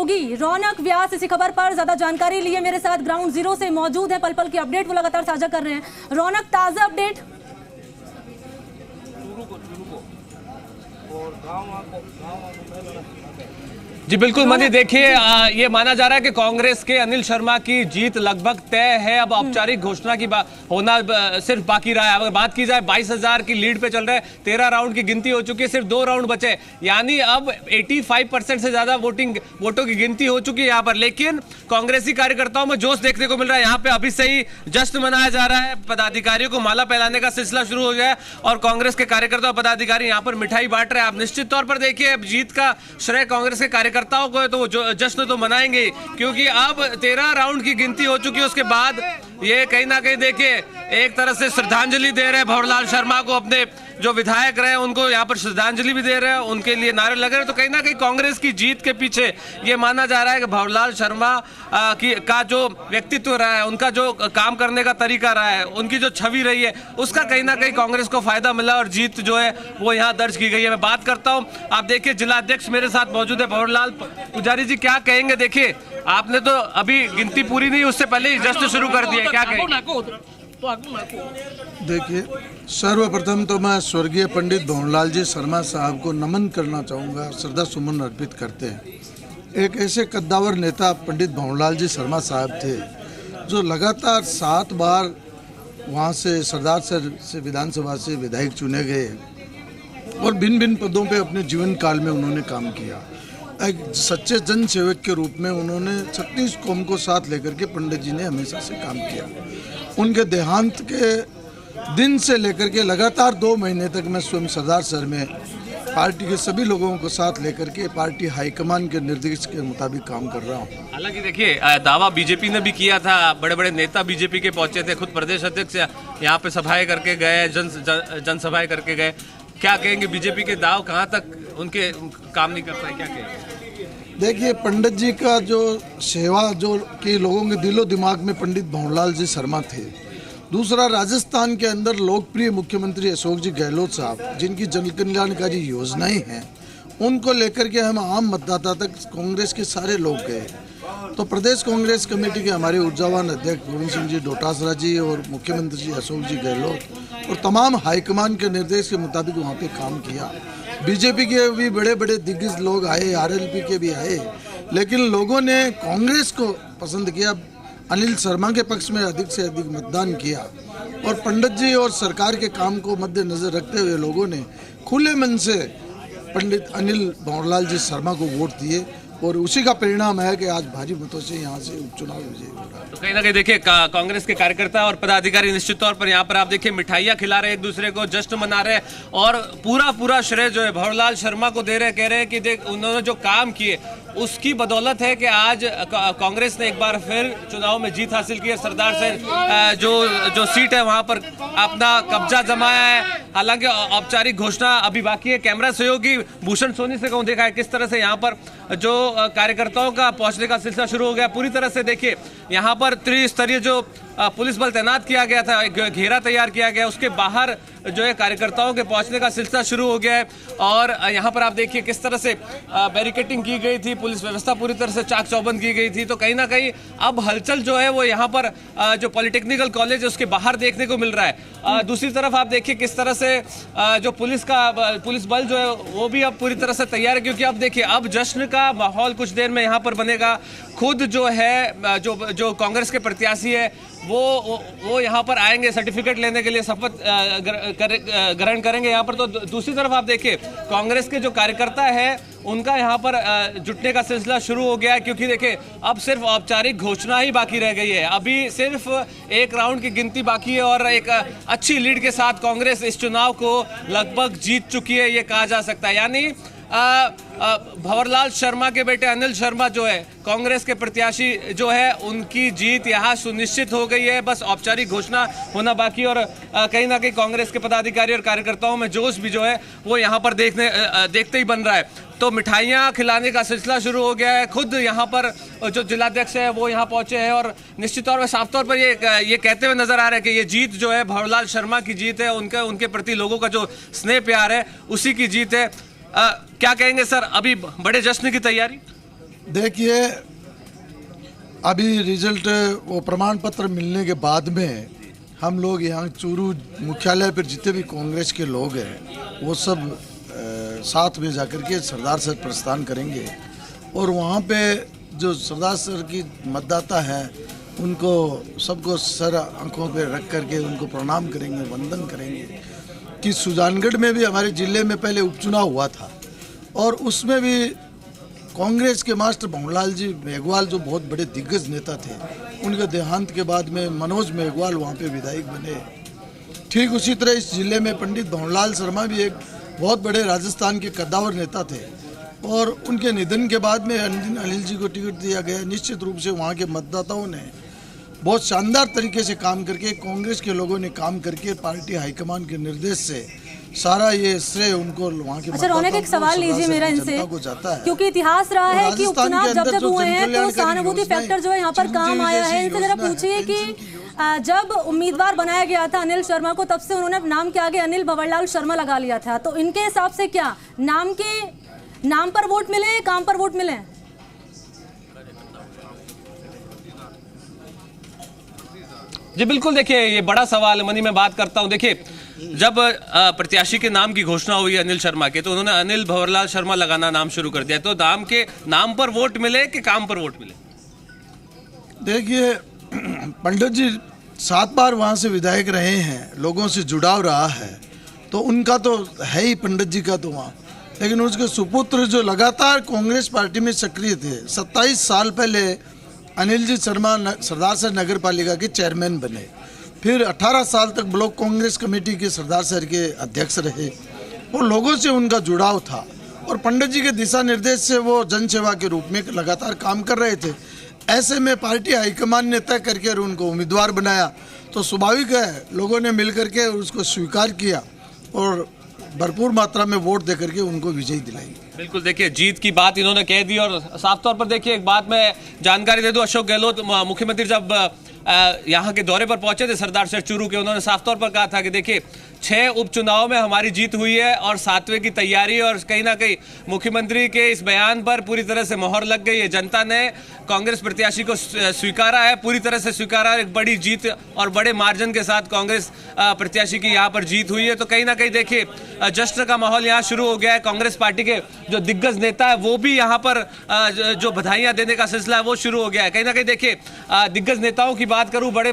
सहयोगी रौनक व्यास इसी खबर पर ज्यादा जानकारी लिए मेरे साथ ग्राउंड जीरो से मौजूद है। पल पल की अपडेट वो लगातार साझा कर रहे हैं। रौनक, ताजा अपडेट। जी बिल्कुल मनी, देखिए ये माना जा रहा है कि कांग्रेस के अनिल शर्मा की जीत लगभग तय है। अब औपचारिक घोषणा की होना सिर्फ बाकी रहा है। अगर बात की जाए 22,000 की लीड पे चल रहे हैं, 13 राउंड की गिनती हो चुकी है, सिर्फ 2 राउंड बचे, यानी अब 85% से ज्यादा वोटों की गिनती हो चुकी है यहाँ पर। लेकिन कांग्रेसी कार्यकर्ताओं में जोश देखने को मिल रहा है। यहाँ पे अभी से ही जश्न मनाया जा रहा है, पदाधिकारियों को माला पहनाने का सिलसिला शुरू हो गया है और कांग्रेस के कार्यकर्ता पदाधिकारी यहाँ पर मिठाई बांट रहे हैं। आप निश्चित तौर पर देखिए, जीत का श्रेय कांग्रेस के कार्यकर्ताओं को है, तो जश्न तो मनाएंगे क्योंकि अब 13 राउंड की गिनती हो चुकी है। उसके बाद ये कहीं ना कहीं देखिए एक तरह से श्रद्धांजलि दे रहे हैं भंवरलाल शर्मा को। अपने जो विधायक रहे उनको यहाँ पर श्रद्धांजलि भी दे रहे हैं, उनके लिए नारे लग रहे हैं। तो कहीं ना कहीं कांग्रेस की जीत के पीछे ये माना जा रहा है कि भंवरलाल शर्मा का जो व्यक्तित्व रहा है, उनका जो काम करने का तरीका रहा है, उनकी जो छवि रही है, उसका कहीं ना कहीं कांग्रेस को फायदा मिला और जीत जो है वो यहाँ दर्ज की गई है। मैं बात करता हूँ, आप देखिए जिला अध्यक्ष मेरे साथ मौजूद है भंवरलाल पुजारी जी, क्या कहेंगे? देखिए आपने तो अभी गिनती पूरी नहीं, उससे पहले ही जश्न शुरू कर दिया, क्या कहेंगे? देखिए, सर्वप्रथम तो मैं स्वर्गीय पंडित भंवरलाल जी शर्मा साहब को नमन करना चाहूँगा, श्रद्धा सुमन अर्पित करते हैं। एक ऐसे कद्दावर नेता पंडित भंवरलाल जी शर्मा साहब थे जो लगातार 7 बार वहाँ से सरदार सर से विधानसभा से विधायक चुने गए और भिन्न भिन्न पदों पे अपने जीवन काल में उन्होंने काम किया। एक सच्चे जन सेवक के रूप में उन्होंने 36 कौम को साथ लेकर के पंडित जी ने हमेशा से काम किया। उनके देहांत के दिन से लेकर के लगातार 2 महीने तक मैं स्वयं सरदार सर में पार्टी के सभी लोगों को साथ लेकर के पार्टी हाईकमान के निर्देश के मुताबिक काम कर रहा हूँ। हालांकि देखिए दावा बीजेपी ने भी किया था, बड़े बड़े नेता बीजेपी के पहुंचे थे, खुद प्रदेश अध्यक्ष यहाँ पे सभाएं करके गए, जनसभाएं करके गए। क्या कहेंगे, बीजेपी के दाव कहाँ तक उनके काम नहीं कर पाए, क्या कहेंगे? देखिए, पंडित जी का जो सेवा जो कि लोगों के दिलो दिमाग में पंडित भंवरलाल जी शर्मा थे। दूसरा, राजस्थान के अंदर लोकप्रिय मुख्यमंत्री अशोक जी गहलोत साहब, जिनकी जन कल्याणकारी योजनाएं हैं, उनको लेकर के हम आम मतदाता तक कांग्रेस के सारे लोग गए। तो प्रदेश कांग्रेस कमेटी के हमारे ऊर्जावान अध्यक्ष गोविंद सिंह जी डोटासरा जी और मुख्यमंत्री जी अशोक जी गहलोत और तमाम हाईकमान के निर्देश के मुताबिक वहाँ पे काम किया। बीजेपी के भी बड़े बड़े दिग्गज लोग आए, आरएलपी के भी आए, लेकिन लोगों ने कांग्रेस को पसंद किया, अनिल शर्मा के पक्ष में अधिक से अधिक मतदान किया और पंडित जी और सरकार के काम को मद्देनजर रखते हुए लोगों ने खुले मन से पंडित अनिल भंवरलाल जी शर्मा को वोट दिए और उसी का परिणाम है कि आज भारी मतों से यहाँ से उपचुनाव विजयी हो रहा है। तो कहीं ना कहीं देखिए कांग्रेस के कार्यकर्ता और पदाधिकारी निश्चित तौर पर यहाँ पर आप देखिए मिठाइयाँ खिला रहे हैं, एक दूसरे को जश्न मना रहे हैं और पूरा श्रेय जो है भंवरलाल शर्मा को दे रहे हैं। कह रहे हैं कि देख उन्होंने जो काम किए उसकी बदौलत है कि आज कांग्रेस ने एक बार फिर चुनाव में जीत हासिल की है। सरदार से जो सीट है वहां पर अपना कब्जा जमाया है। हालांकि औपचारिक घोषणा अभी बाकी है। कैमरा सहयोगी भूषण सोनी से कहूँ, देखा है किस तरह से यहाँ पर जो कार्यकर्ताओं का पहुंचने का सिलसिला शुरू हो गया। पूरी तरह से देखिए यहाँ पर त्रिस्तरीय जो पुलिस बल तैनात किया गया था, घेरा तैयार किया गया, उसके बाहर जो है कार्यकर्ताओं के पहुंचने का सिलसिला शुरू हो गया है और यहाँ पर आप देखिए किस तरह से बैरिकेटिंग की गई थी, पुलिस व्यवस्था पूरी तरह से चाक चौबंद की गई थी। तो कहीं ना कहीं अब हलचल जो है वो यहाँ पर जो पॉलिटेक्निकल कॉलेज है उसके बाहर देखने को मिल रहा है। दूसरी तरफ आप देखिए किस तरह से जो पुलिस बल जो है वो भी अब पूरी तरह से तैयार है, क्योंकि अब देखिए अब जश्न का माहौल कुछ देर में यहाँ पर बनेगा। खुद जो है जो कांग्रेस के प्रत्याशी है वो यहाँ पर आएंगे सर्टिफिकेट लेने के लिए, शपथ ग्रहण करेंगे यहाँ पर। तो दूसरी तरफ आप देखिए कांग्रेस के जो कार्यकर्ता है उनका यहाँ पर जुटने का सिलसिला शुरू हो गया है, क्योंकि देखिए अब सिर्फ औपचारिक घोषणा ही बाकी रह गई है। अभी सिर्फ 1 राउंड की गिनती बाकी है और एक अच्छी लीड के साथ कांग्रेस इस चुनाव को लगभग जीत चुकी है, ये कहा जा सकता है। यानी भंवरलाल शर्मा के बेटे अनिल शर्मा जो है कांग्रेस के प्रत्याशी जो है उनकी जीत यहाँ सुनिश्चित हो गई है। बस औपचारिक घोषणा होना बाकी और कहीं ना कहीं कांग्रेस के पदाधिकारी और कार्यकर्ताओं में जोश भी जो है वो यहाँ पर देखते ही बन रहा है। तो मिठाइयाँ खिलाने का सिलसिला शुरू हो गया है। खुद यहाँ पर जो जिलाध्यक्ष है वो यहाँ पहुंचे हैं और निश्चित तौर पर साफ तौर पर ये कहते हुए नजर आ रहा है कि ये जीत जो है भंवरलाल शर्मा की जीत है, उनके प्रति लोगों का जो स्नेह प्यार है उसी की जीत है। क्या कहेंगे सर, अभी बड़े जश्न की तैयारी? देखिए, अभी रिजल्ट वो प्रमाण पत्र मिलने के बाद में हम लोग यहाँ चूरू मुख्यालय पर जितने भी कांग्रेस के लोग हैं वो सब साथ में जाकर के सरदार सर प्रस्थान करेंगे और वहाँ पे जो सरदार सर की मतदाता हैं उनको सबको सर आंखों पे रख करके उनको प्रणाम करेंगे, वंदन करेंगे। कि सुजानगढ़ में भी हमारे ज़िले में पहले उपचुनाव हुआ था और उसमें भी कांग्रेस के मास्टर भंवरलाल जी मेघवाल जो बहुत बड़े दिग्गज नेता थे, उनके देहांत के बाद में मनोज मेघवाल वहाँ पे विधायक बने। ठीक उसी तरह इस जिले में पंडित भंवरलाल शर्मा भी एक बहुत बड़े राजस्थान के कद्दावर नेता थे और उनके निधन के बाद में अनिल जी को टिकट दिया गया। निश्चित रूप से वहाँ के मतदाताओं ने बहुत शानदार तरीके से काम करके, कांग्रेस के लोगों ने काम करके, पार्टी हाईकमान के निर्देश से सारा ये श्रेय उनको वहाँ के। अच्छा रौनक, एक सवाल लीजिए मेरा इनसे, क्योंकि इतिहास रहा है कि उपचुनाव जब जब हुए हैं तो सहानुभूति फैक्टर जो है यहाँ पर काम आया है। इनसे जरा पूछिए कि जब उम्मीदवार बनाया गया था अनिल शर्मा को, तब से उन्होंने नाम के आगे अनिल भंवरलाल शर्मा लगा लिया था, तो इनके हिसाब से क्या नाम पर वोट मिले, काम पर वोट मिले? जी बिल्कुल, देखिए ये बड़ा सवाल है। मनी मैं बात करता हूं, देखिए जब प्रत्याशी के नाम की घोषणा हुई अनिल शर्मा के, तो उन्होंने अनिल भंवरलाल शर्मा लगाना नाम शुरू कर दिया। तो नाम पर वोट मिले कि काम पर वोट मिले? देखिए, पंडित जी 7 बार वहाँ से विधायक रहे हैं, लोगों से जुड़ाव रहा है, तो उनका तो है ही पंडित जी का तो वहाँ। लेकिन उसके सुपुत्र जो लगातार कांग्रेस पार्टी में सक्रिय थे, 27 साल पहले अनिल जी शर्मा सरदार सर नगर पालिका के चेयरमैन बने, फिर 18 साल तक ब्लॉक कांग्रेस कमेटी के सरदार सर के अध्यक्ष रहे। वो लोगों से उनका जुड़ाव था और पंडित जी के दिशा निर्देश से वो जनसेवा के रूप में लगातार काम कर रहे थे। ऐसे में पार्टी हाईकमान ने तय करके उनको उम्मीदवार बनाया, तो स्वाभाविक है लोगों ने मिल करके उसको स्वीकार किया और भरपूर मात्रा में वोट देकर के उनको विजयी दिलाई। बिल्कुल, देखिए जीत की बात इन्होंने कह दी और साफ तौर पर देखिए एक बात मैं जानकारी दे दूं, अशोक गहलोत मुख्यमंत्री जब यहाँ के दौरे पर पहुंचे थे सरदार सर चूरू के, उन्होंने साफ तौर पर कहा था कि देखिए 6 उपचुनाव में हमारी जीत हुई है और 7वें की तैयारी, और कहीं ना कहीं मुख्यमंत्री के इस बयान पर पूरी तरह से मोहर लग गई है। जनता ने कांग्रेस प्रत्याशी को स्वीकारा है, पूरी तरह से स्वीकारा है। एक बड़ी जीत और बड़े मार्जिन के साथ कांग्रेस प्रत्याशी की यहाँ पर जीत हुई है। तो कहीं ना कहीं देखिए जश्न का माहौल यहाँ शुरू हो गया है। कांग्रेस पार्टी के जो दिग्गज नेता है वो भी यहाँ पर जो बधाइयाँ देने का सिलसिला है वो शुरू हो गया है। कहीं ना कहीं देखिए दिग्गज नेताओं की बात करूँ, बड़े